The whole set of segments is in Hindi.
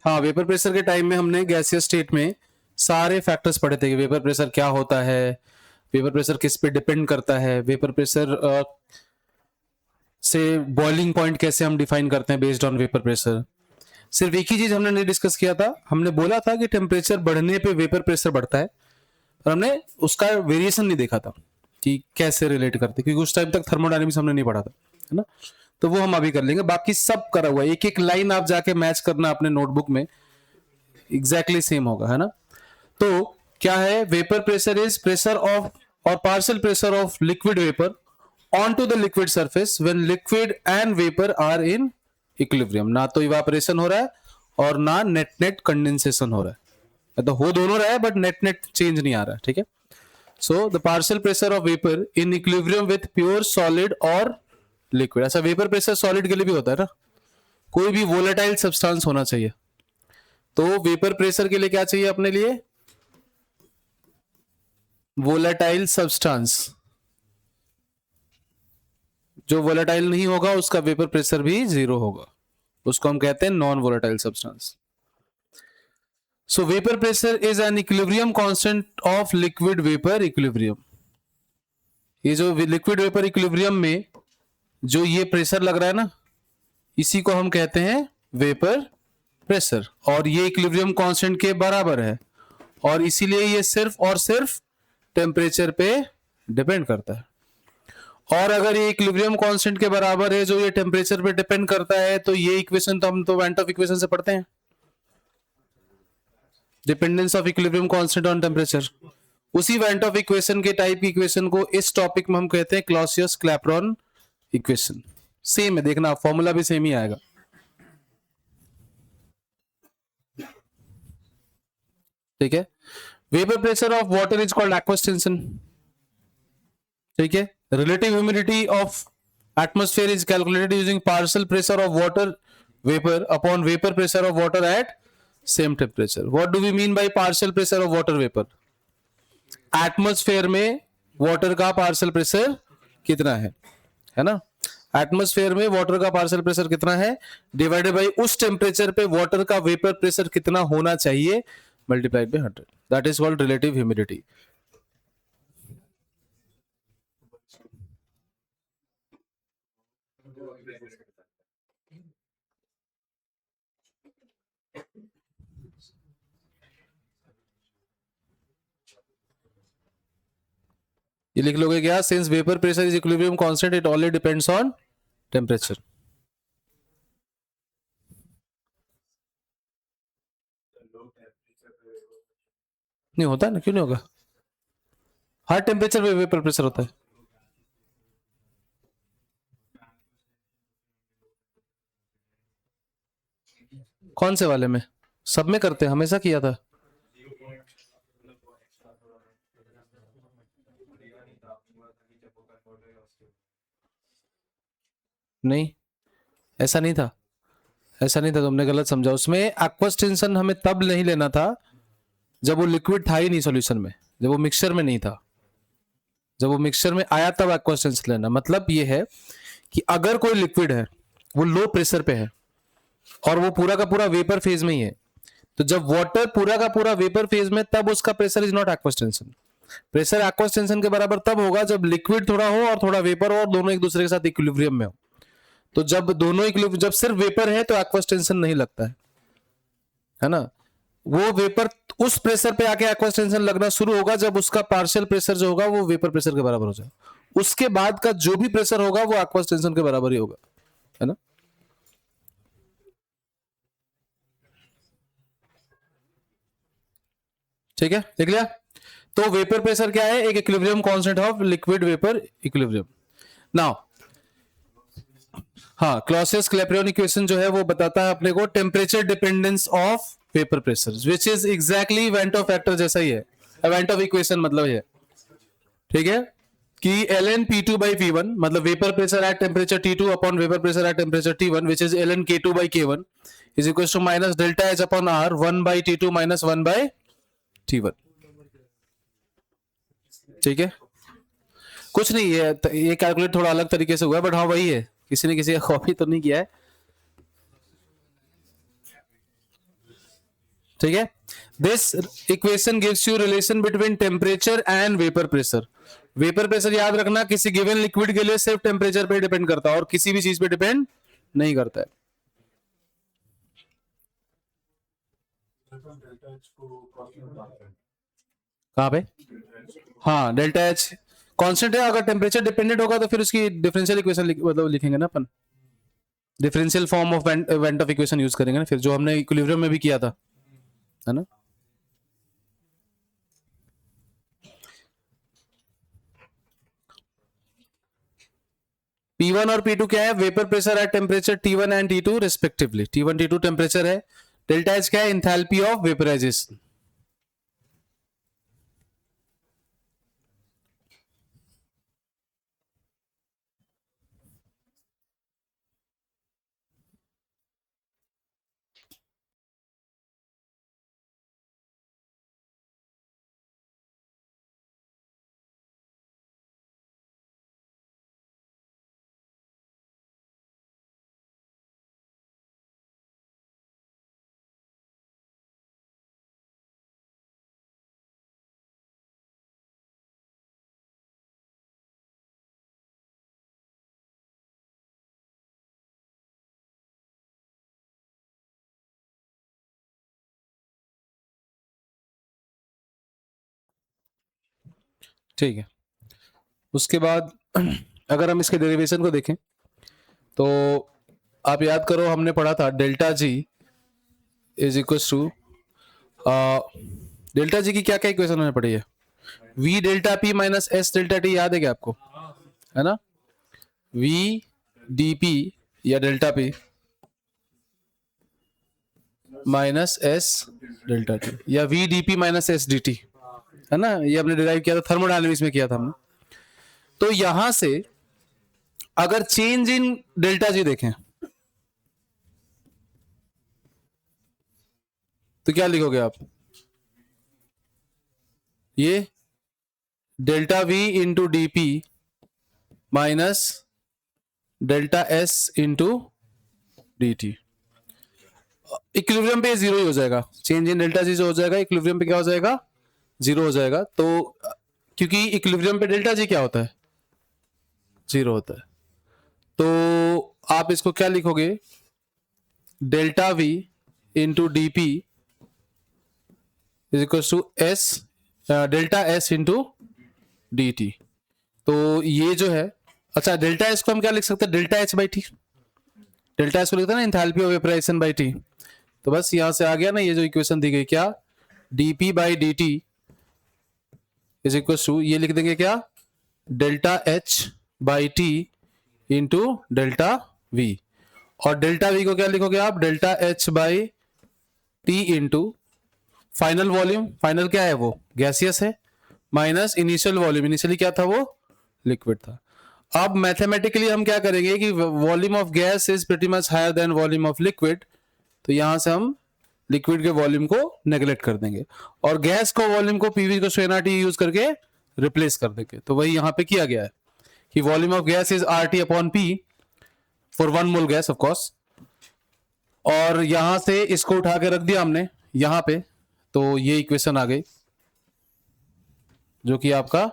हाँ, वेपर प्रेशर के टाइम में हमने गैसियस स्टेट में सारे फैक्टर्स पढ़े थे कि वेपर प्रेशर क्या होता है, वेपर प्रेशर किस पे डिपेंड करता है, वेपर प्रेशर से बॉइलिंग पॉइंट कैसे हम डिफाइन करते हैं बेस्ड ऑन वेपर प्रेशर। सिर्फ एक ही चीज हमने नहीं डिस्कस किया था, हमने बोला था कि टेम्परेचर बढ़ने पे वेपर प्रेशर बढ़ता है, और हमने उसका वेरिएशन नहीं देखा था कि कैसे रिलेट करते, क्योंकि उस टाइम तक थर्मोडायनेमिक्स हमने नहीं पढ़ा था, है ना। तो वो हम अभी कर लेंगे, बाकी सब करा हुआ है, एक एक लाइन आप जाके मैच करना अपने नोटबुक में, एग्जैक्टली सेम होगा, है ना। तो क्या है, vapour pressure is pressure of और partial pressure of liquid vapour on to the liquid surface when liquid and vapour are in equilibrium. ना तो इवापोरेशन हो रहा है और ना नेट नेट कंडेंसेशन हो रहा है, तो हो दोनों रहा है बट नेट नेट चेंज नहीं आ रहा है, ठीक है। So the partial pressure of vapour in equilibrium with pure solid और लिक्विड। ऐसा वेपर प्रेशर सॉलिड के लिए भी होता है ना, कोई भी वोलेटाइल सब्सटेंस होना चाहिए। तो वेपर प्रेशर के लिए क्या चाहिए अपने लिए, वोलेटाइल सब्सटेंस। जो वोलेटाइल नहीं होगा उसका वेपर प्रेशर भी जीरो होगा, उसको हम कहते हैं non volatile substance. So vapour pressure is an equilibrium constant of liquid vapour equilibrium. ये जो लिक्विड वेपर इक्विलिब्रियम में जो ये प्रेशर लग रहा है ना, इसी को हम कहते हैं वेपर प्रेशर, और ये इक्विलिब्रियम कांस्टेंट के बराबर है, और इसीलिए ये सिर्फ और सिर्फ टेम्परेचर पे डिपेंड करता है। और अगर ये इक्विलिब्रियम कांस्टेंट के बराबर है जो ये टेम्परेचर पे डिपेंड करता है, तो ये इक्वेशन तो हम तो वेंट ऑफ इक्वेशन से पढ़ते हैं, dependence of equilibrium constant on temperature. उसी वेंट ऑफ इक्वेशन के टाइप की इक्वेशन को इस टॉपिक में हम कहते हैं क्लॉसियस क्लैपेरॉन इक्वेशन। सेम है, देखना फॉर्मूला भी सेम ही आएगा, ठीक है। Vapour pressure of water is called aqueous tension, ठीक है। Relative humidity of atmosphere is calculated using partial pressure of water vapour upon vapour pressure of water at same temperature. What do we mean by partial pressure of water vapour? Atmosphere में वाटर का पार्शियल प्रेशर कितना है ना, एटमॉस्फेयर में वाटर का पार्शियल प्रेशर कितना है डिवाइडेड बाय उस टेम्परेचर पे वाटर का वेपर प्रेशर कितना होना चाहिए multiplied by 100, that is called relative humidity. ये लिख लोगे क्या, since vapour pressure is equilibrium constant it only depends on temperature. नहीं होता ना, क्यों नहीं होगा, हर टेम्परेचर पे वेपर प्रेशर होता है। कौन से वाले में? सब में करते हैं, हमेशा किया था। नहीं, ऐसा नहीं था, ऐसा नहीं था, तुमने गलत समझा। उसमें एक्वस टेंशन हमें तब नहीं लेना था जब वो लिक्विड था ही नहीं सॉल्यूशन में, जब वो मिक्सचर में नहीं था। जब वो मिक्सचर में आया तब एक्वस टेंशन लेना। मतलब ये है कि अगर कोई लिक्विड है वो लो प्रेशर पे है और वो पूरा का पूरा वेपर फेज में ही है, तो जब वाटर पूरा का पूरा वेपर फेज में, तब उसका pressure is not aqueous tension. Pressure aqueous tension के बराबर तब होगा जब लिक्विड थोड़ा हो और थोड़ा वेपर हो और दोनों एक दूसरे के साथ इक्विलिब्रियम में हो। तो जब दोनों जब सिर्फ वेपर है तो एक्वस टेंशन नहीं लगता है ना। वो वेपर उस प्रेशर पे आके एक्वस टेंशन लगना शुरू होगा जब उसका पार्शियल प्रेशर जो होगा वो वेपर प्रेशर के बराबर हो जाए। उसके बाद का जो भी प्रेशर होगा वो एक्वस टेंशन के बराबर ही होगा, है ना। ठीक है, देख लिया। तो वेपर प्रेशर क्या है, एक equilibrium constant of liquid vapour equilibrium. Now हाँ, क्लॉसियस क्लैपेरॉन इक्वेशन जो है वो बताता है अपने को temperature dependence of vapour pressure, which is exactly went of factor जैसा ही है। वेंट ऑफ इक्वेशन मतलब है, ठीक है, कि ln P2 by P1 मतलब vapour pressure at temperature T2 upon vapour pressure at temperature T1 which is ln K2 by K1 is equal to minus delta H upon R 1 by T2 minus 1 by T1। ठीक है, कुछ नहीं है, ये कैलकुलेट थोड़ा अलग तरीके से हुआ है बट हाँ वही है, किसी ने किसी का कॉपी तो नहीं किया है। ठीक है। This equation gives you relation between temperature and vapour pressure. Vapour pressure याद रखना किसी गिवन लिक्विड के लिए सिर्फ टेम्परेचर पे डिपेंड करता है और किसी भी चीज पे डिपेंड नहीं करता है। कहां पे? हाँ, डेल्टा एच कांस्टेंट है। अगर टेम्परेचर डिपेंडेंट होगा तो फिर उसकी डिफरेंशियल इक्वेशन मतलब लिखेंगे ना अपन, differential form of van't Hoff equation use करेंगे ना फिर, जो हमने इक्विलिब्रियम में भी किया था, है ना। P1 और P2 क्या है? Vapour pressure at temperature T1 and T2 respectively. T1 T2 temperature है। डेल्टा एच क्या है? Enthalpy of vaporisation. ठीक है। उसके बाद अगर हम इसके डेरिवेशन को देखें तो आप याद करो, हमने पढ़ा था delta G is equal to, delta G की क्या क्या इक्वेशन हमने पढ़ी है? V delta P minus S delta T, याद है क्या आपको? है ना, वी डी पी या delta P minus S delta T, या V D P minus S D T, है ना। ये हमने डिराइव किया था, थर्मोडायनेमिक्स में किया था हमने। तो यहां से अगर चेंज इन डेल्टा जी देखें तो क्या लिखोगे आप? ये delta V into D P minus delta S into D T. Equilibrium पे जीरो ही हो जाएगा, चेंज इन डेल्टा जी जो हो जाएगा इक्विलिब्रियम पे क्या हो जाएगा? जीरो हो जाएगा। तो क्योंकि इक्विलिब्रियम पे डेल्टा जी क्या होता है? जीरो होता है। तो आप इसको क्या लिखोगे? Delta V into D P is equal to S, delta S into D T. तो ये जो है, अच्छा डेल्टा एस को हम क्या लिख सकते हैं? Delta H by T. Delta S को लिखते हैं ना enthalpy of vaporisation by T. तो बस यहां से आ गया ना, ये जो इक्वेशन दी गई क्या, dp by D T is equal to, ये लिख देंगे क्या, delta H by T into delta V. और डेल्टा वी को क्या लिखोगे आप? Delta H by T into final volume, final क्या है वो? गैसियस है, माइनस इनिशियल वॉल्यूम, इनिशियली क्या था वो? लिक्विड था। अब मैथमेटिकली हम क्या करेंगे कि volume of gas is pretty much higher than volume of liquid, तो यहां से हम लिक्विड के वॉल्यूम को नेग्लेक्ट कर देंगे और गैस को वॉल्यूम को पीवी को एनआरटी यूज करके रिप्लेस कर देंगे। तो वही यहां पे किया गया है कि volume of gas is RT upon P for 1 mole gas off course. और यहां से इसको उठा के रख दिया हमने यहां पे, तो ये इक्वेशन आ गई जो कि आपका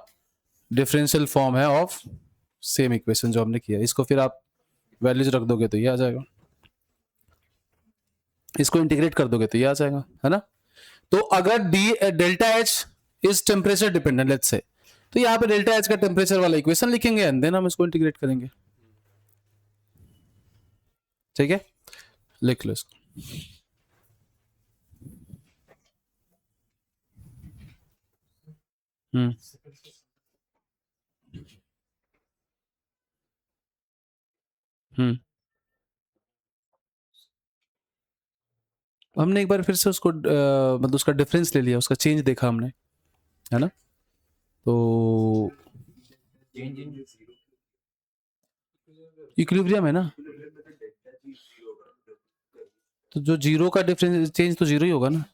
डिफरेंशियल फॉर्म है ऑफ सेम इक्वेशन जो हमने किया। इसको फिर आप वैल्यूज रख दोगे तो ये आ जाएगा, इसको इंटीग्रेट कर दोगे तो ये आ जाएगा, है ना। तो अगर D delta H is temperature dependent let's say, तो यहाँ पे डेल्टा एच का टेम्परेचर वाला इक्वेशन लिखेंगे एंड देन हम इसको इंटीग्रेट करेंगे। ठीक है, लिख लो इसको। हम्म हम्म हमने एक बार फिर से उसको मतलब उसका डिफरेंस ले लिया, उसका चेंज देखा हमने, है ना। तो इक्विलिब्रियम है ना, तो जो जीरो का डिफरेंस चेंज तो जीरो ही होगा ना,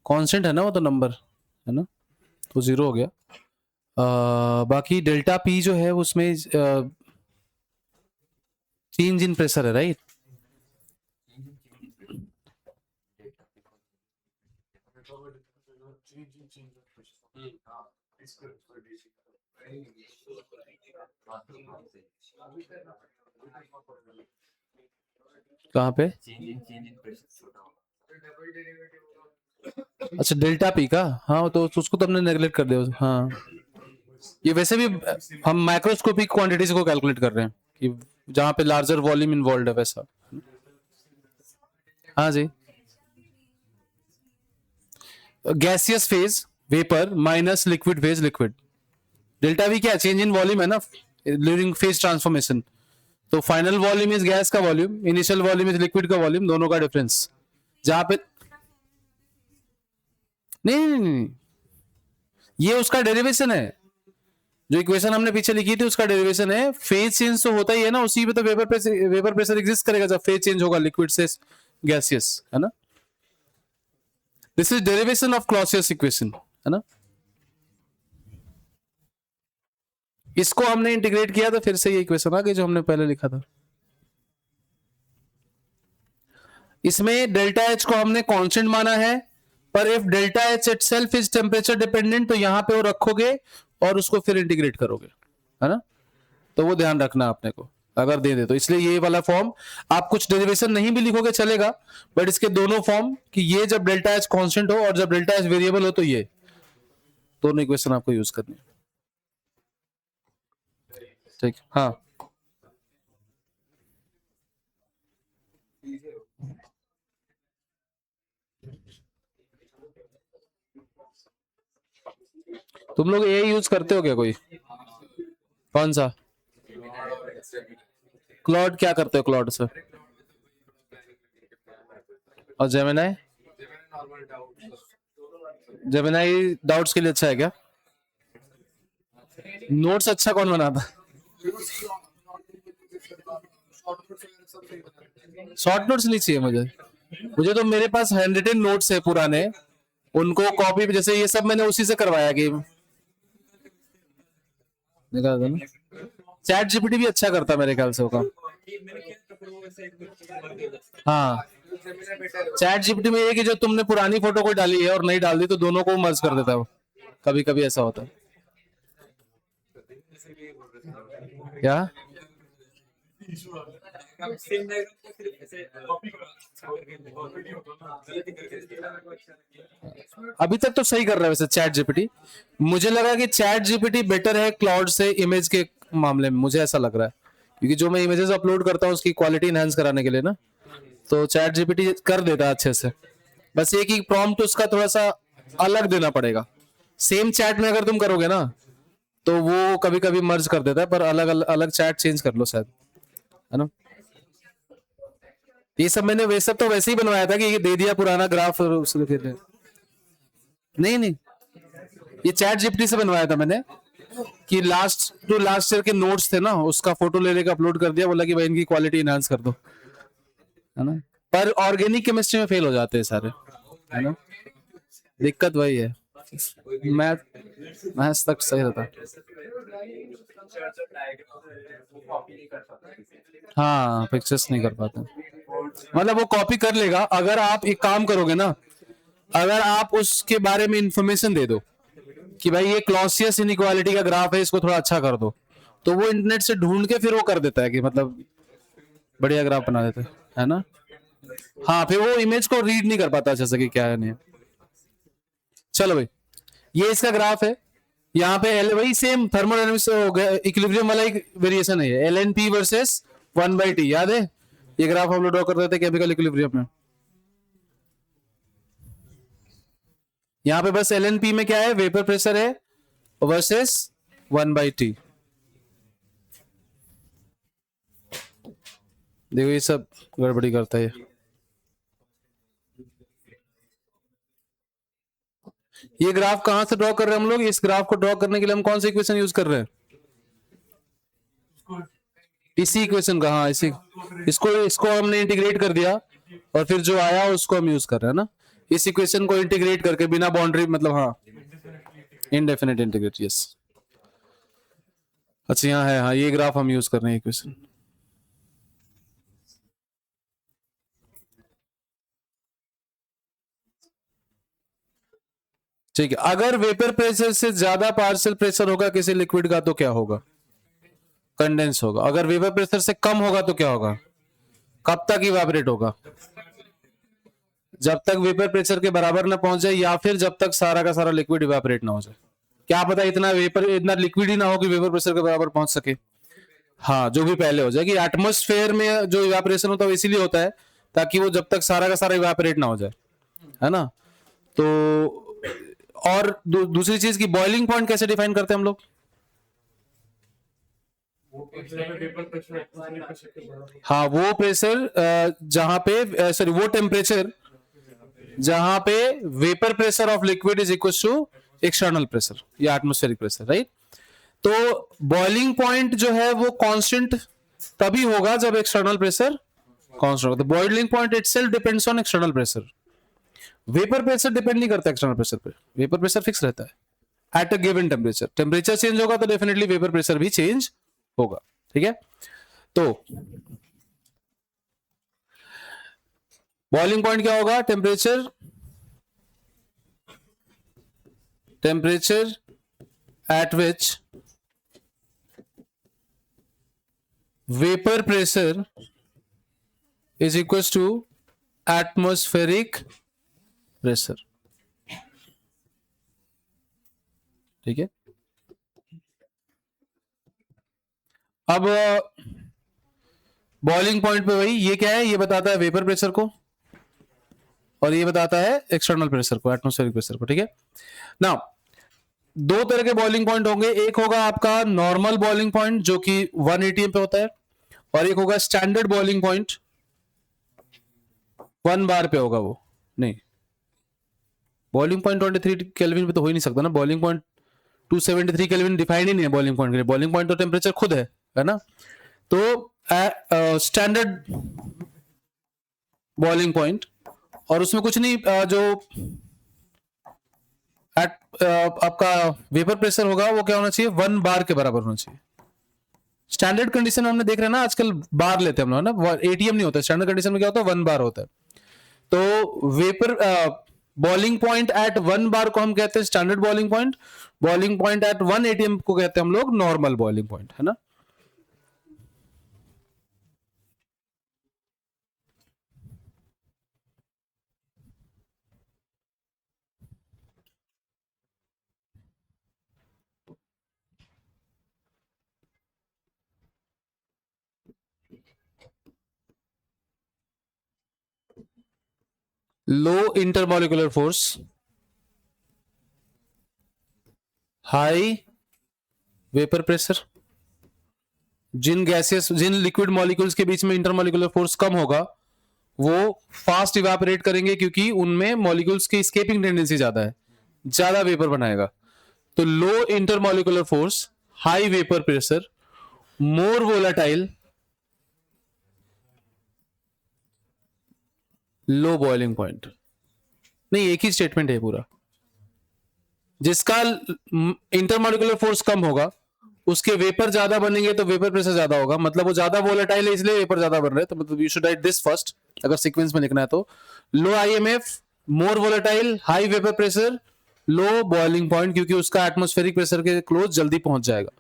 कांस्टेंट है ना वो तो नंबर, है ना, तो जीरो हो गया। बाकी डेल्टा पी जो है उसमें चेंज इन प्रेशर है, राइट। कहाँ पे? अच्छा डेल्टा पी का, हाँ तो उसको तो हमने नेगलेक्ट कर दिया। हाँ ये वैसे भी हम माइक्रोस्कोपिक क्वांटिटीज को कैलकुलेट कर रहे हैं कि जहां पे लार्जर वॉल्यूम इन्वॉल्व है वैसा। हाँ जी, gaseous phase vapour minus liquid phase liquid. Delta V क्या चेंज इन वॉल्यूम है ना ड्यूरिंग फेज ट्रांसफॉर्मेशन। तो फाइनल वॉल्यूम इज गैस का volume, initial volume is liquid का वॉल्यूम, दोनों का डिफरेंस। जहां पे नहीं, ये उसका डेरिवेशन है, जो इक्वेशन हमने पीछे लिखी थी उसका डेरिवेशन है। फेज चेंज तो होता ही है ना, उसी में तो वेपर प्रेशर एग्जिस्ट करेगा जब फेज चेंज होगा लिक्विड से गैसियस, है ना। This is derivation of Clausius equation, है ना। इसको हमने इंटीग्रेट किया तो फिर से ये इक्वेशन आ गई जो हमने पहले लिखा था। इसमें डेल्टा एच को हमने कांस्टेंट माना है, पर if delta H itself is temperature dependent तो यहां पे वो रखोगे और उसको फिर इंटीग्रेट करोगे, है ना। तो वो ध्यान रखना आपने को अगर दे तो, इसलिए ये वाला फॉर्म आप कुछ डेरिवेशन नहीं भी लिखोगे चलेगा, बट इसके दोनों फॉर्म कि ये जब डेल्टा एच कांस्टेंट हो और जब डेल्टा एच वेरिएबल हो तो ये दोनों इक्वेशन आपको यूज करनी है। ठीक, हाँ तुम लोग ए यूज करते हो क्या कोई? कौन सा? क्लॉड क्या करते हो क्लॉड से? और जेमिनाई? जेमिनाई डाउट्स के लिए अच्छा है क्या? नोट्स अच्छा कौन बनाता? शॉर्ट नोट्स नहीं चाहिए मुझे। मुझे तो मेरे पास हैंड रिटन नोट्स है पुराने, उनको कॉपी, जैसे ये सब मैंने उसी से करवाया गेम निकाल दो ना। चैट जीपीटी भी अच्छा करता मेरे ख्याल से होगा। हाँ चैट जीपीटी में ये कि जो तुमने पुरानी फोटो को डाली है और नहीं डाल दी तो दोनों को मर्ज कर देता है वो, कभी कभी ऐसा होता है। क्या? अभी तक तो सही कर रहा है वैसे चैट जीपीटी। मुझे लगा कि चैट जीपीटी बेटर है क्लाउड से इमेज के मामले में, मुझे ऐसा लग रहा है, क्योंकि जो मैं इमेजेस अपलोड करता हूँ उसकी क्वालिटी इनहेंस कराने के लिए ना, तो चैट जीपीटी कर देता है अच्छे से। बस एक ही प्रॉम्प्ट उसका थोड़ा सा अलग देना पड़ेगा। सेम चैट में अगर तुम करोगे ना तो वो कभी कभी मर्ज कर देता है, पर अलग अलग, अलग चैट चेंज कर लो शायद, है ना। ये सब मैंने वैसे तो वैसे ही बनवाया था कि ये दे दिया पुराना ग्राफ और उसके फिर नहीं नहीं, ये चैट जीपीटी से बनवाया था मैंने कि लास्ट ईयर के नोट्स थे ना उसका फोटो ले लेकर अपलोड कर दिया, बोला कि भाई इनकी क्वालिटी इनहांस कर दो, है ना। पर ऑर्गेनिक केमिस्ट्री में फेल हो जाते हैं सारे, है ना, दिक्कत वही है। मैथ तक सही रहता। हाँ पिक्चर्स नहीं कर पाते, मतलब वो कॉपी कर लेगा अगर आप एक काम करोगे ना, अगर आप उसके बारे में इंफॉर्मेशन दे दो कि भाई ये क्लॉसियस इनइक्वालिटी का ग्राफ है, इसको थोड़ा अच्छा कर दो, तो वो इंटरनेट से ढूंढ के फिर वो कर देता है कि मतलब बढ़िया ग्राफ बना देता है ना। हाँ फिर वो इमेज को रीड नहीं कर पाता अच्छा से कि क्या है नहीं। चलो भाई ये इसका ग्राफ है, यहाँ पे एल वही सेम थर्मोडायनेमिक्स इक्विलिब्रियम वाला एक वेरिएशन है, L N P versus 1/T, याद है ये ग्राफ हम लोग ड्रॉ कर रहे थे केमिकल इक्विलिब्रियम में। यहाँ पे बस एल एन पी में क्या है, वेपर प्रेशर है वर्सेस 1/T। देखो ये सब गड़बड़ी करता है। ये ग्राफ कहां से ड्रॉ कर रहे हैं हम लोग? इस ग्राफ को ड्रॉ करने के लिए हम कौन सी इक्वेशन यूज कर रहे हैं? इसी इक्वेशन का, हाँ इसी, इसको इसको हमने इंटीग्रेट कर दिया और फिर जो आया उसको हम यूज कर रहे हैं ना, इस इक्वेशन को इंटीग्रेट करके बिना बाउंड्री, मतलब हाँ इनडेफिनेट इंटीग्रेट, यस। अच्छा यहाँ है, हाँ ये ग्राफ हम यूज कर रहे हैं इक्वेशन। ठीक है, अगर वेपर प्रेशर से ज्यादा पार्शियल प्रेशर होगा किसी लिक्विड का तो क्या होगा? कंडेंस होगा। अगर वेपर प्रेशर से कम होगा तो क्या होगा? कब तक इवापोरेट होगा? जब तक वेपर प्रेशर के बराबर ना पहुंच जाए, या फिर जब तक सारा का सारा लिक्विड इवापोरेट ना हो जाए। क्या पता इतना लिक्विड ही ना हो कि वेपर प्रेशर के बराबर पहुंच सके। हाँ, जो भी पहले हो जाए कि एटमॉस्फेयर में जो इवापोरेशन होता है वो इसीलिए होता है ताकि वो जब तक सारा का सारा इवापोरेट ना हो जाए, है ना। तो और दूसरी चीज की बॉइलिंग पॉइंट कैसे डिफाइन करते हैं हम लोग? हाँ, वो प्रेशर जहां पे सॉरी वो टेम्परेचर जहां पे vapour pressure of liquid is equal to external pressure या एटमॉस्फेरिक प्रेशर, राइट। तो बॉइलिंग पॉइंट जो है वो कांस्टेंट तभी होगा जब एक्सटर्नल प्रेशर कांस्टेंट होगा। तो boiling point itself depends on external pressure. Vapour pressure depend नहीं करता एक्सटर्नल प्रेशर पे, वेपर प्रेशर फिक्स रहता है at a given temperature. Temperature change होगा तो डेफिनेटली वेपर प्रेशर भी चेंज होगा, ठीक है। तो बॉइलिंग पॉइंट क्या होगा? Temperature at which vapor pressure is equals to atmospheric pressure, ठीक है। अब बॉइलिंग पॉइंट पे वही, ये क्या है? ये बताता है वेपर प्रेशर को और ये बताता है एक्सटर्नल प्रेशर को, एटमॉस्फेरिक प्रेशर को, ठीक है। नाउ दो तरह के बॉइलिंग पॉइंट होंगे, एक होगा आपका नॉर्मल बॉइलिंग पॉइंट जो कि 1 atm पे होता है, और एक होगा स्टैंडर्ड बॉइलिंग पॉइंट 1 bar पे होगा। वो नहीं, बॉइलिंग पॉइंट 23 केल्विन पे तो हो ही नहीं सकता ना। बॉइलिंग पॉइंट 273 केल्विन डिफाइन ही नहीं है बॉइलिंग पॉइंट के लिए। बॉइलिंग पॉइंट तो टेम्परेचर खुद है ना। तो स्टैंडर्ड बॉइलिंग पॉइंट, और उसमें कुछ नहीं, जो आपका वेपर प्रेशर होगा वो क्या होना चाहिए? 1 bar के बराबर होना चाहिए। स्टैंडर्ड कंडीशन में हमने देख रहे हैं ना, आजकल बार लेते हैं हम लोग ना, एटीएम नहीं होता। स्टैंडर्ड कंडीशन में क्या होता है? 1 bar होता है। तो vapour boiling point at 1 bar को हम कहते हैं standard boiling point. Boiling point at 1 atm को कहते हैं हम लोग नॉर्मल बॉइलिंग पॉइंट, है ना। Low intermolecular force, high vapour pressure. जिन लिक्विड मॉलिक्यूल्स के बीच में इंटरमोलिकुलर फोर्स कम होगा वो फास्ट इवापोरेट करेंगे, क्योंकि उनमें मॉलिक्यूल्स की एस्केपिंग टेंडेंसी ज्यादा है, ज्यादा वेपर बनाएगा। तो low intermolecular force, high vapour pressure, more volatile, low boiling point. नहीं, एक ही स्टेटमेंट है पूरा। जिसका इंटरमोलिकुलर फोर्स कम होगा उसके वेपर ज्यादा बनेंगे तो वेपर प्रेशर ज्यादा होगा, मतलब वो ज्यादा वोलेटाइल है इसलिए वेपर ज्यादा बन रहे हैं। तो मतलब you should write this first अगर सीक्वेंस में लिखना है तो। Low IMF, more volatile, high vapour pressure, low boiling point, क्योंकि उसका एटमॉस्फेरिक प्रेशर के क्लोज जल्दी पहुंच जाएगा,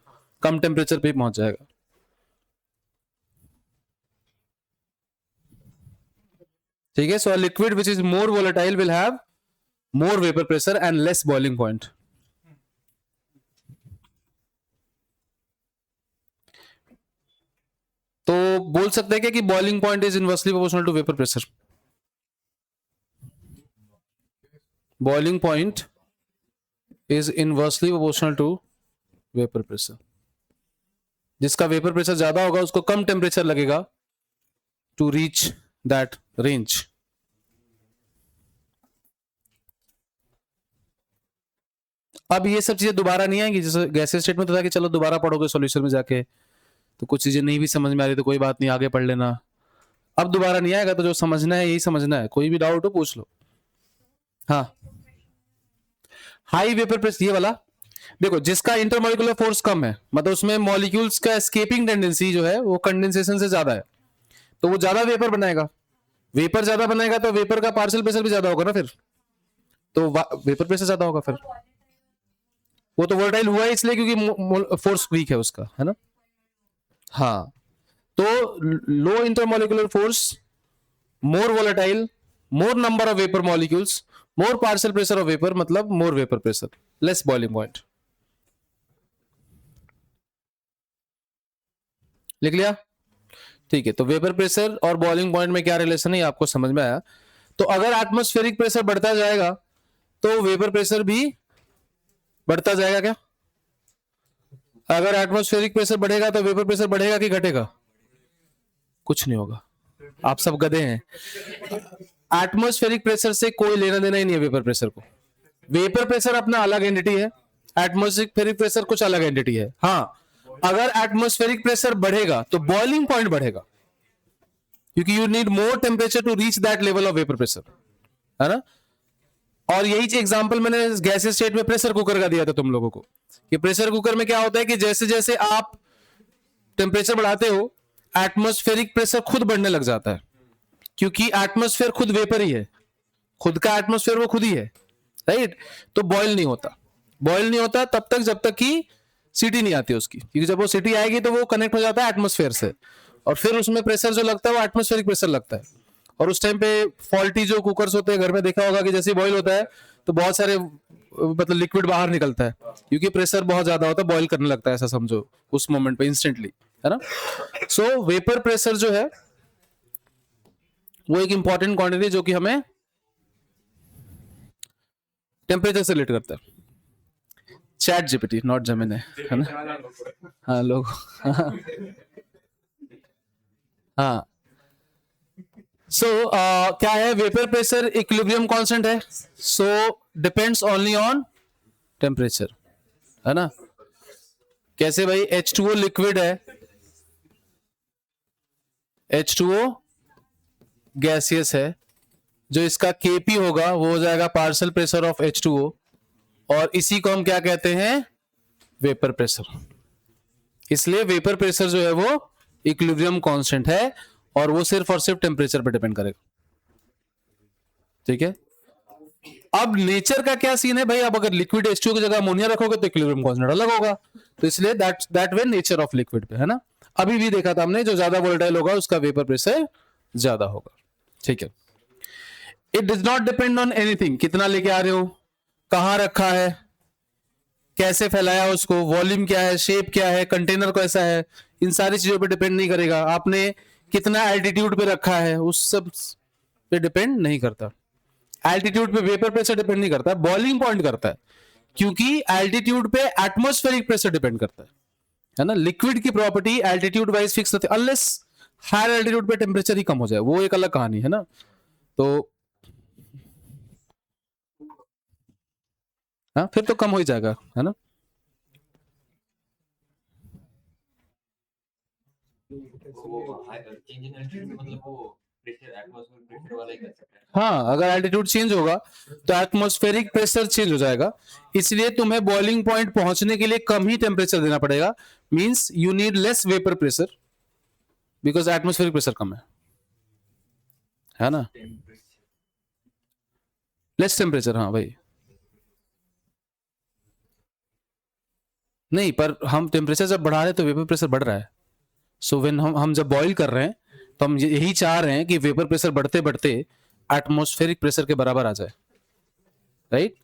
कम टेम्परेचर पे पहुंच जाएगा। ठीक है। So liquid which is more volatile will have more vapour pressure and less boiling point. तो बोल सकते हैं क्या कि boiling point is inversely proportional to vapour pressure? Boiling point is inversely proportional to vapour pressure. जिसका वेपर प्रेशर ज्यादा होगा उसको कम टेम्परेचर लगेगा टू रीच दैट रेंज। अब ये सब चीजें दोबारा नहीं आएंगी, जैसे गैसियस स्टेट में तो था कि चलो दोबारा पढ़ोगे सॉल्यूशन में जाके, तो कुछ चीजें नहीं भी समझ में आ रही तो कोई बात नहीं, आगे पढ़ लेना। अब दोबारा नहीं आएगा, तो जो समझना है यही समझना है। कोई भी डाउट हो पूछ लो। हाँ, हाई वेपर प्रेशर ये वाला देखो, जिसका इंटरमोलिकुलर फोर्स कम है, मतलब उसमें मॉलिक्यूल्स का एस्केपिंग टेंडेंसी जो है वो कंडेंसेशन से ज्यादा है, तो वो ज्यादा वेपर बनाएगा। वेपर ज्यादा बनाएगा तो वेपर का पार्शियल प्रेशर भी ज्यादा होगा ना फिर। तो वेपर प्रेशर ज्यादा होगा फिर। वो तो वोलेटाइल हुआ है इसलिए क्योंकि फोर्स वीक है उसका, है ना। हाँ, तो low intermolecular force, more volatile, more number of vapour molecules, more partial pressure of vapour, मतलब more vapour pressure, less boiling point. लिख लिया? ठीक है, तो वेपर प्रेशर और बॉइलिंग पॉइंट में क्या रिलेशन है आपको समझ में आया। तो अगर एटमॉस्फेरिक प्रेशर बढ़ता जाएगा तो वेपर प्रेशर भी बढ़ता जाएगा क्या? अगर एटमॉस्फेरिक प्रेशर बढ़ेगा तो वेपर प्रेशर बढ़ेगा कि घटेगा? कुछ नहीं होगा, आप सब गधे हैं। एटमॉस्फेरिक प्रेशर से कोई लेना देना ही नहीं है वेपर प्रेशर को। वेपर प्रेशर अपना अलग एंटिटी है, एटमॉस्फेरिक प्रेशर कुछ अलग एंटिटी है। हाँ, अगर एटमॉस्फेरिक प्रेशर बढ़ेगा तो बॉइलिंग पॉइंट बढ़ेगा, क्योंकि you need more temperature to reach that level of vapour pressure, है ना। और यही एग्जांपल मैंने गैसियस स्टेट में प्रेशर कुकर का दिया था तुम लोगों को, कि प्रेशर कुकर में क्या होता है कि जैसे जैसे आप टेम्परेचर बढ़ाते हो एटमॉस्फेरिक प्रेशर खुद बढ़ने लग जाता है, क्योंकि एटमॉस्फेयर खुद वेपर ही है, खुद का एटमॉस्फेयर वो खुद ही है, राइट। तो बॉयल नहीं होता, बॉयल नहीं होता तब तक जब तक कि सीटी नहीं आती उसकी, क्योंकि जब वो सीटी आएगी तो वो कनेक्ट हो जाता है एटमॉस्फेयर से, और फिर उसमें प्रेशर जो लगता है वो एटमॉस्फेरिक प्रेशर लगता है। और उस टाइम पे फॉल्टी जो कुकर्स होते हैं घर में देखा होगा कि जैसे बॉयल होता है तो बहुत सारे मतलब लिक्विड बाहर निकलता है, क्योंकि प्रेशर बहुत ज्यादा होता है, बॉयल करने लगता है, ऐसा समझो उस मोमेंट पे इंस्टेंटली, है ना। सो वेपर प्रेशर जो है वो एक इंपॉर्टेंट क्वांटिटी जो कि हमें टेम्परेचर से रिलेट करता है। चैट जीपीटी नॉट जेमिनी, है ना। हाँ लोग हाँ। सो क्या है, वेपर प्रेशर इक्विलिब्रियम कांस्टेंट है, so depends only on temperature, है ना। कैसे भाई, H2O लिक्विड है, H2O गैसियस है, जो इसका Kp होगा वो हो जाएगा पार्शियल प्रेशर ऑफ H2O, और इसी को हम क्या कहते हैं, वेपर प्रेशर। इसलिए वेपर प्रेशर जो है वो इक्विलिब्रियम कांस्टेंट है, और वो सिर्फ और सिर्फ टेम्परेचर पे डिपेंड करेगा, ठीक है। अब नेचर का क्या सीन है भाई, अब अगर लिक्विड H2O की जगह अमोनिया रखोगे तो इक्विलिब्रियम कांस्टेंट अलग होगा, तो इसलिए that way nature of liquid पे, है ना। अभी भी देखा था हमने, जो ज्यादा वोलेटाइल होगा उसका वेपर प्रेशर ज्यादा होगा, ठीक है। It does not depend on anything, कितना लेके आ रहे हो, कहां रखा है, कैसे फैलाया उसको, वॉल्यूम क्या है, शेप क्या है, कंटेनर कैसा है, इन सारी चीजों पे डिपेंड नहीं करेगा। आपने कितना एल्टीट्यूड पे रखा है उस सब पे डिपेंड नहीं करता। एल्टीट्यूड पे वेपर प्रेशर डिपेंड नहीं करता, बॉइलिंग पॉइंट करता है, क्योंकि एल्टीट्यूड पे एटमॉस्फेरिक प्रेशर डिपेंड करता है ना। लिक्विड की प्रॉपर्टी एल्टीट्यूड वाइज फिक्स होती है, अनलेस हायर एल्टीट्यूड पे टेम्परेचर ही कम हो जाए, वो एक अलग कहानी है ना। तो हाँ, फिर तो कम हो ही जाएगा, है ना। हाँ, अगर एल्टीट्यूड चेंज होगा तो एटमॉस्फेरिक प्रेशर चेंज हो जाएगा, इसलिए तुम्हें बॉइलिंग पॉइंट पहुंचने के लिए कम ही टेम्परेचर देना पड़ेगा, means you need less vapour pressure because atmospheric pressure कम है ना। लेस टेम्परेचर, हाँ भाई, नहीं, पर हम टेम्परेचर जब बढ़ा रहे हैं तो वेपर प्रेशर बढ़ रहा है। सो व्हेन हम जब बॉईल कर रहे हैं तो हम यही चाह रहे हैं कि वेपर प्रेशर बढ़ते बढ़ते एटमॉस्फेरिक प्रेशर के बराबर आ जाए, राइट।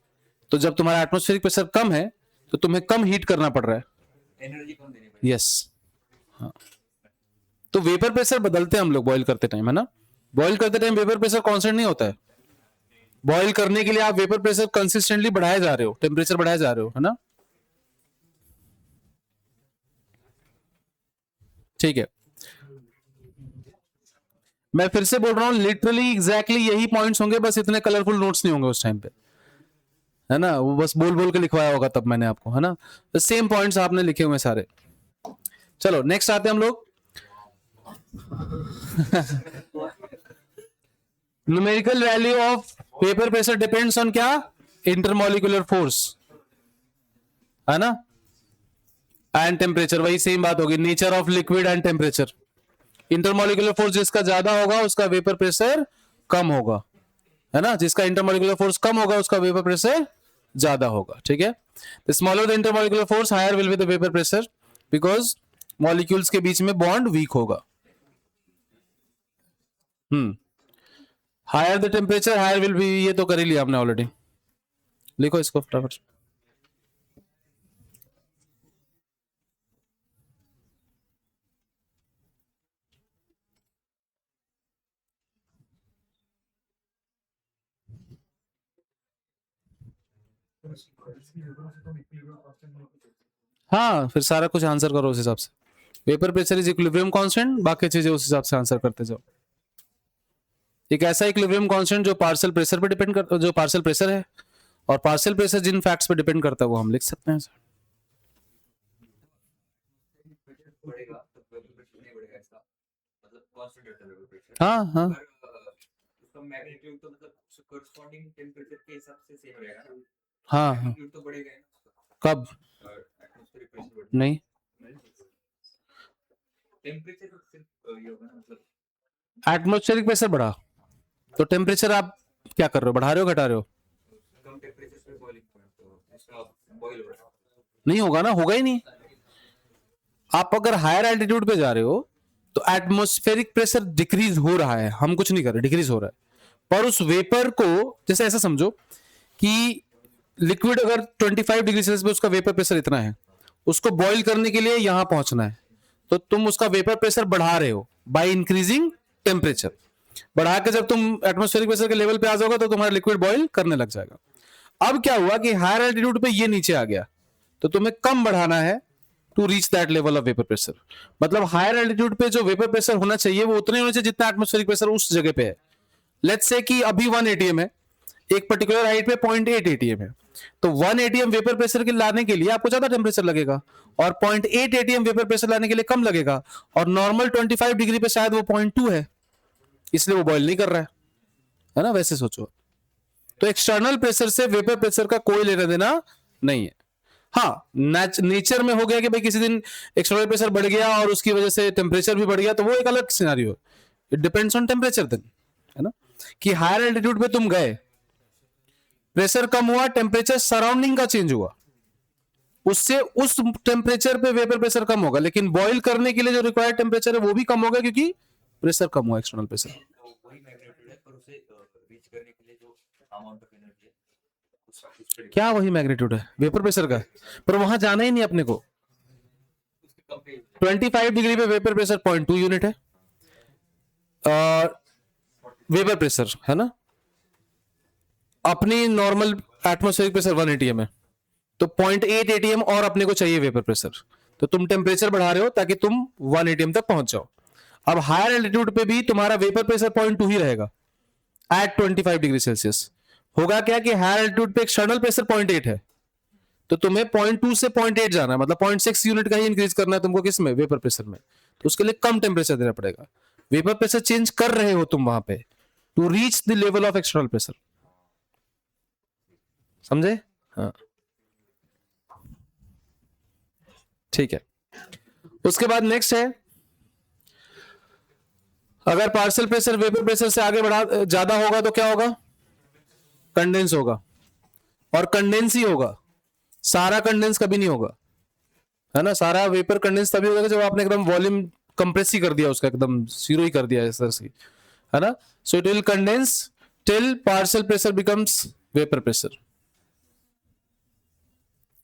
तो जब तुम्हारा एटमॉस्फेरिक प्रेशर कम है तो तुम्हें कम हीट करना पड़ रहा है, एनर्जी कम देनी पड़ेगी, यस। हाँ, तो वेपर प्रेशर बदलते हैं हम लोग बॉईल करते टाइम, है ना। बॉईल करते टाइम वेपर प्रेशर कांस्टेंट नहीं होता है, बॉईल करने के लिए आप वेपर प्रेशर कंसिस्टेंटली बढ़ाए जा रहे हो, टेम्परेचर बढ़ाए जा रहे हो, है ना। ठीक है, मैं फिर से बोल रहा हूं, लिटरली एग्जैक्टली यही पॉइंट्स होंगे, बस इतने कलरफुल नोट्स नहीं होंगे उस टाइम पे, है ना। वो बस बोल बोल के लिखवाया होगा तब मैंने आपको, है ना। तो सेम पॉइंट्स आपने लिखे हुए सारे। चलो नेक्स्ट आते हैं हम लोग। Numerical value of vapour pressure depends on क्या, इंटरमोलिकुलर फोर्स, है ना, एंड टेम्परेचर, वही सेम बात होगी, nature of liquid and temperature. Intermolecular force जिसका ज्यादा होगा उसका वेपर प्रेशर कम होगा, है ना, जिसका इंटरमोलिकुलर फोर्स कम होगा उसका वेपर प्रेशर ज्यादा होगा, ठीक है। The smaller the intermolecular force higher will be the vapour pressure, because molecules के बीच में बॉन्ड वीक होगा। Higher the temperature higher will be, ये तो कर ही लिया आपने ऑलरेडी, लिखो इसको फटाफट। हाँ, फिर सारा कुछ आंसर करो उस हिसाब से। Vapour pressure is equilibrium constant, बाकी चीजें उस हिसाब से आंसर करते जाओ। एक ऐसा इक्विलिब्रियम कांस्टेंट जो पार्शियल प्रेशर पे डिपेंड कर, जो पार्शियल प्रेशर है, और पार्शियल प्रेशर जिन फैक्ट्स पे डिपेंड करता है वो हम लिख सकते हैं। हाँ हाँ हाँ हाँ, कब नहीं, एटमॉस्फेरिक प्रेशर बढ़ा तो टेम्परेचर आप क्या कर रहे हो, बढ़ा रहे हो घटा रहे हो? नहीं होगा ना, होगा ही नहीं। आप अगर हायर एल्टीट्यूड पे जा रहे हो तो एटमॉस्फेरिक प्रेशर डिक्रीज हो रहा है, हम कुछ नहीं कर रहे, डिक्रीज हो रहा है। पर उस वेपर को, जैसे ऐसा समझो कि लिक्विड अगर 25 डिग्री सेल्सियस पे उसका वेपर प्रेशर इतना है, उसको बॉईल करने के लिए यहां पहुंचना है, तो तुम उसका वेपर प्रेशर बढ़ा रहे हो बाय इंक्रीजिंग टेम्परेचर। बढ़ा के जब तुम एटमॉस्फेरिक प्रेशर के लेवल पे आ जाओगे तो तुम्हारा लिक्विड बॉईल करने लग जाएगा। अब क्या हुआ कि हायर एल्टीट्यूड पे ये नीचे आ गया, तो तुम्हें कम बढ़ाना है to reach that level of vapour pressure. मतलब हायर एल्टीट्यूड पे जो वेपर प्रेशर होना चाहिए वो उतने होना चाहिए जितना एटमॉस्फेरिक प्रेशर उस जगह पे है। लेट्स से कि अभी 1 एटीएम है, एक पर्टिकुलर हाइट पे 0.8 एटीएम है, तो 1 एटीएम वेपर प्रेशर के लाने के लिए आपको ज्यादा टेम्परेचर लगेगा, और 0.8 एटीएम वेपर प्रेशर लाने के लिए कम लगेगा, और नॉर्मल 25 डिग्री पे शायद वो 0.2 है, इसलिए वो बॉईल नहीं कर रहा है ना, वैसे सोचो। तो एक्सटर्नल प्रेशर से वेपर प्रेशर का कोई लेना देना नहीं है। हाँ, नेचर में हो गया कि भाई किसी दिन एक्सटर्नल प्रेशर बढ़ गया और उसकी वजह से टेम्परेचर भी बढ़ गया, तो वो एक अलग सिनेरियो है, it depends on temperature then, है ना। कि हायर एल्टीट्यूड पे तुम गए, प्रेशर कम हुआ, टेम्परेचर सराउंडिंग का चेंज हुआ, उससे उस टेम्परेचर पे वेपर प्रेशर कम होगा, लेकिन बॉईल करने के लिए जो रिक्वायर्ड टेम्परेचर है वो भी कम होगा क्योंकि प्रेशर कम हुआ, एक्सटर्नल प्रेशर। क्या वही मैग्नीट्यूड है वेपर प्रेशर का, पर वहां जाना ही नहीं अपने को। 25 डिग्री पे वेपर प्रेशर 0.2 यूनिट है, वेपर प्रेशर है ना, अपनी नॉर्मल एटमॉस्फेरिक प्रेशर 1 एटीएम है, तो 0.8 एटीएम और अपने को चाहिए वेपर प्रेशर, तो तुम टेम्परेचर बढ़ा रहे हो ताकि तुम 1 एटीएम तक पहुंच जाओ। अब हायर एल्टीट्यूड पे भी तुम्हारा वेपर प्रेशर 0.2 ही रहेगा एट 25 डिग्री सेल्सियस। होगा क्या कि हायर एल्टीट्यूड पे एक्सटर्नल प्रेशर 0.8 है, तो तुम्हें 0.2 से 0.8 जाना है, मतलब 0.6 यूनिट का ही इंक्रीज करना है तुमको, किस में, वेपर प्रेशर में। तो उसके लिए कम टेम्परेचर देना पड़ेगा, वेपर प्रेशर चेंज कर रहे हो तुम वहां पे to reach the level of external pressure, समझे? हाँ ठीक है। उसके बाद नेक्स्ट है, अगर पार्शियल प्रेशर वेपर प्रेशर से आगे बढ़ा ज्यादा होगा तो क्या होगा, कंडेंस होगा, और कंडेंस ही होगा, सारा कंडेंस कभी नहीं होगा, है ना। सारा वेपर कंडेंस तभी होगा जब आपने एकदम वॉल्यूम कंप्रेस ही कर दिया, उसका एकदम जीरो ही कर दिया इस तरह से, है ना। So it will condense till partial pressure becomes vapour pressure.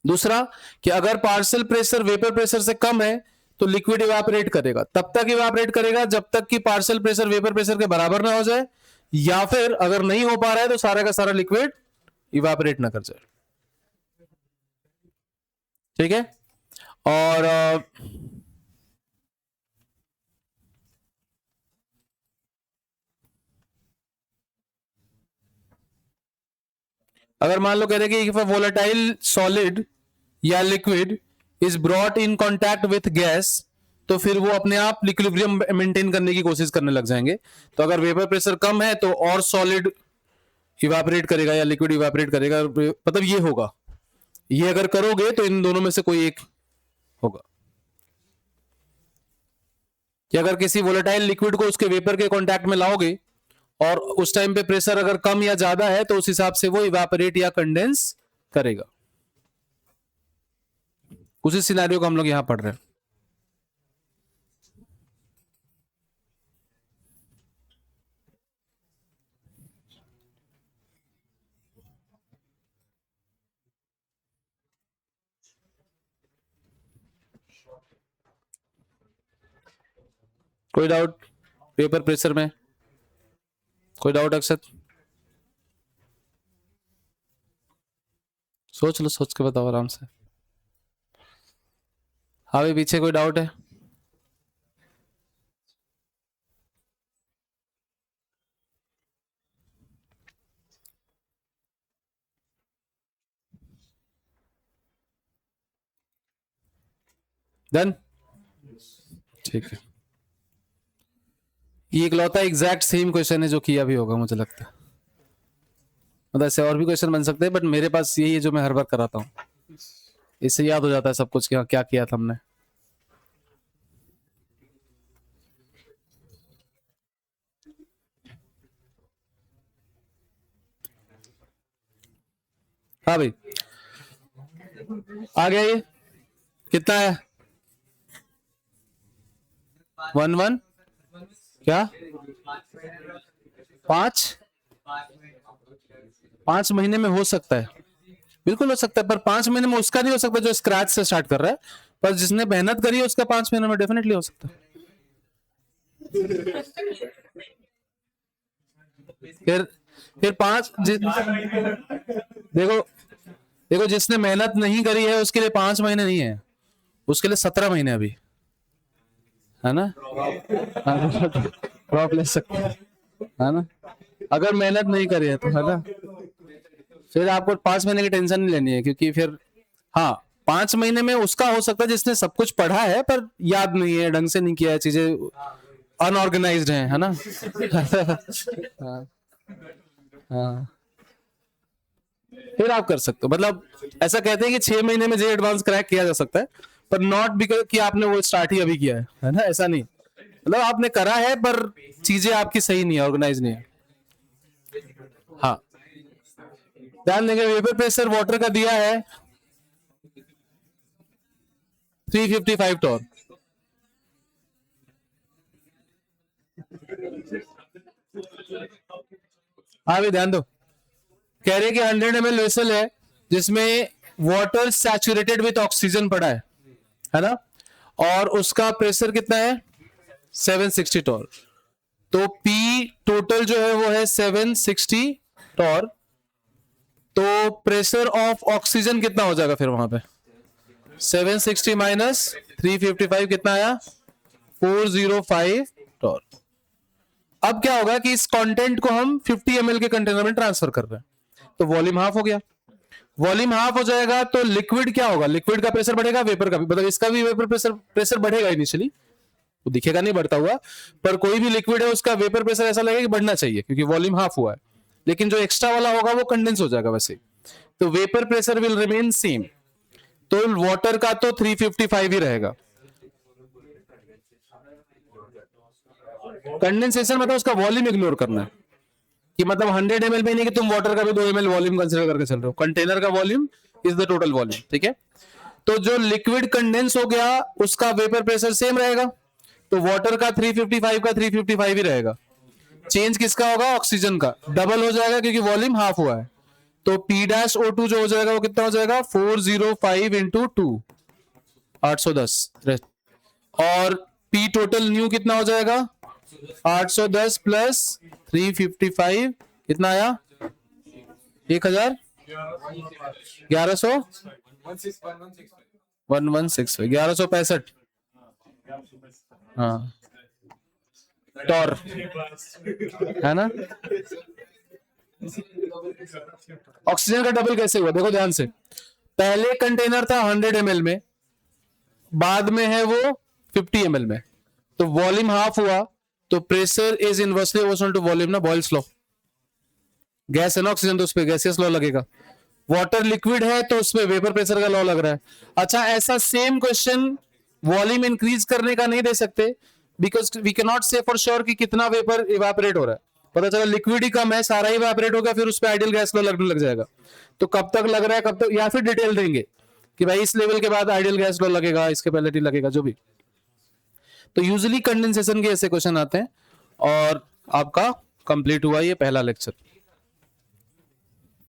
दूसरा कि अगर पार्शियल प्रेशर वेपर प्रेशर से कम है तो लिक्विड इवापोरेट करेगा, तब तक इवापोरेट करेगा जब तक कि पार्शियल प्रेशर वेपर प्रेशर के बराबर ना हो जाए, या फिर अगर नहीं हो पा रहा है तो सारा का सारा लिक्विड इवापोरेट ना कर जाए, ठीक है। और अगर मान लो कह रहे कि इफ अ वोलेटाइल सॉलिड या liquid is brought in contact with gas, तो फिर वो अपने आप इक्विलिब्रियम मेंटेन करने की कोशिश करने लग जाएंगे। तो अगर वेपर प्रेशर कम है तो और सॉलिड इवापोरेट करेगा या लिक्विड इवापोरेट करेगा, मतलब ये होगा, ये अगर करोगे तो इन दोनों में से कोई एक होगा। कि अगर किसी वोलेटाइल लिक्विड को उसके वेपर के कांटेक्ट में लाओगे और उस टाइम पे प्रेशर अगर कम या ज्यादा है तो उस हिसाब से वो इवापोरेट या कंडेंस करेगा। उसी सिनेरियो को हम लोग यहां पढ़ रहे हैं। कोई डाउट वेपर प्रेशर में? कोई डाउट अक्षत? सोच लो, सोच के बताओ आराम से। हाँ भाई, पीछे कोई डाउट है? डन, ठीक है। ये इकलौता एग्जैक्ट सेम क्वेश्चन है जो किया भी होगा मुझे लगता है। मतलब ऐसे और भी क्वेश्चन बन सकते हैं, बट मेरे पास यही है जो मैं हर बार कराता हूँ। इससे याद हो जाता है सब कुछ, क्या किया था हमने। हाँ भाई, आ गया ये। कितना है? 1 क्या? 5 महीने में हो सकता है, बिल्कुल हो सकता है, पर 5 महीने में उसका नहीं हो सकता जो स्क्रैच से स्टार्ट कर रहा है, पर जिसने मेहनत करी है उसका 5 महीने में डेफिनेटली हो सकता है। फिर 5 देखो जिसने मेहनत नहीं करी है उसके लिए 5 महीने नहीं है, उसके लिए 17 महीने अभी, है ना? ड्रॉप ले सकते है ना, अगर मेहनत नहीं करी है तो, है ना? फिर आपको 5 महीने की टेंशन नहीं लेनी है, क्योंकि फिर हाँ 5 महीने में उसका हो सकता है जिसने सब कुछ पढ़ा है पर याद नहीं है, ढंग से नहीं किया है, चीजें अनऑर्गेनाइज्ड है ना? हाँ, हाँ। फिर आप कर सकते हो, मतलब ऐसा कहते हैं कि 6 महीने में जे एडवांस क्रैक किया जा सकता है, पर नॉट बिकॉज कि आपने वो स्टार्ट ही अभी किया है ना? ऐसा नहीं, मतलब आपने करा है पर चीजें आपकी सही नहीं है, ऑर्गेनाइज नहीं है। हाँ, ध्यान देंगे, वेपर प्रेशर वाटर का दिया है 355 टॉर। हाँ भी ध्यान दो, कह रहे कि 100 ml वेसल है जिसमें वाटर सैचुरेटेड विथ ऑक्सीजन पड़ा है ना? और उसका प्रेशर कितना है? 760 टॉर। तो पी टोटल जो है वो है 760 टॉर। तो प्रेशर ऑफ ऑक्सीजन कितना हो जाएगा फिर वहां पे? 760 माइनस 355 कितना आया? 405 टॉर। अब क्या होगा कि इस कंटेंट को हम 50 ml के कंटेनर में ट्रांसफर कर रहे हैं, तो वॉल्यूम हाफ हो गया। वॉल्यूम हाफ हो जाएगा तो लिक्विड क्या होगा? लिक्विड का प्रेशर बढ़ेगा, वेपर का भी, मतलब इसका भी वेपर प्रेशर बढ़ेगा इनिशियली, वो दिखेगा नहीं बढ़ता हुआ, पर कोई भी लिक्विड है उसका वेपर प्रेशर ऐसा लगेगा कि बढ़ना चाहिए क्योंकि वॉल्यूम हाफ हुआ है, लेकिन जो एक्स्ट्रा वाला होगा वो कंडेंस हो जाएगा वैसे। तो vapour pressure will remain same. तो वाटर का तो 355 ही रहेगा। कंडेंसेशन मतलब उसका वॉल्यूम इग्नोर करना है, कि मतलब 100 ml में नहीं कि तुम वाटर का भी 2 ml वॉल्यूम कंसीडर करके चल रहे हो, कंटेनर का volume is the total volume, ठीक है? तो जो लिक्विड कंडेंस हो गया उसका वेपर प्रेशर सेम रहेगा, तो वाटर का 355 का 355 ही रहेगा। चेंज किसका होगा? ऑक्सीजन का, डबल हो जाएगा क्योंकि वॉल्यूम हाफ हुआ है। तो P-O2 जो हो जाएगा वो कितना हो जाएगा? 405 इंटू 2, 810। और P टोटल न्यू कितना हो जाएगा? 810 प्लस 355 कितना आया? 1000 1100 1165 1165 हाँ टॉर, है ना? ऑक्सीजन का डबल कैसे हुआ देखो ध्यान से, पहले कंटेनर था 100 ml में, बाद में है वो 50 ml में, तो वॉल्यूम हाफ हुआ, तो pressure is inversely proportional to volume ना, बॉयल्स लॉ। गैस है ना ऑक्सीजन, तो उस पर गैसियस लॉ लगेगा। वाटर लिक्विड है तो उसमें वेपर प्रेशर का लॉ लग रहा है। अच्छा, ऐसा सेम क्वेश्चन वॉल्यूम इंक्रीज करने का नहीं दे सकते, बिकॉज वी कैन नॉट से फॉर श्योर कि कितना वेपर इवापोरेट हो रहा है, पता चला लिक्विड ही कम है, सारा ही इवेपोरेट होगा, फिर उस पर आइडियल गैस लॉ लगने लग जाएगा। तो कब तक लग रहा है, कब तक, या फिर डिटेल देंगे कि भाई इस लेवल के बाद आइडियल गैस लॉ लगेगा, इसके पहले नहीं लगेगा, जो भी। तो यूजुअली कंडेंसेशन के ऐसे क्वेश्चन आते हैं। और आपका कंप्लीट हुआ ये पहला लेक्चर।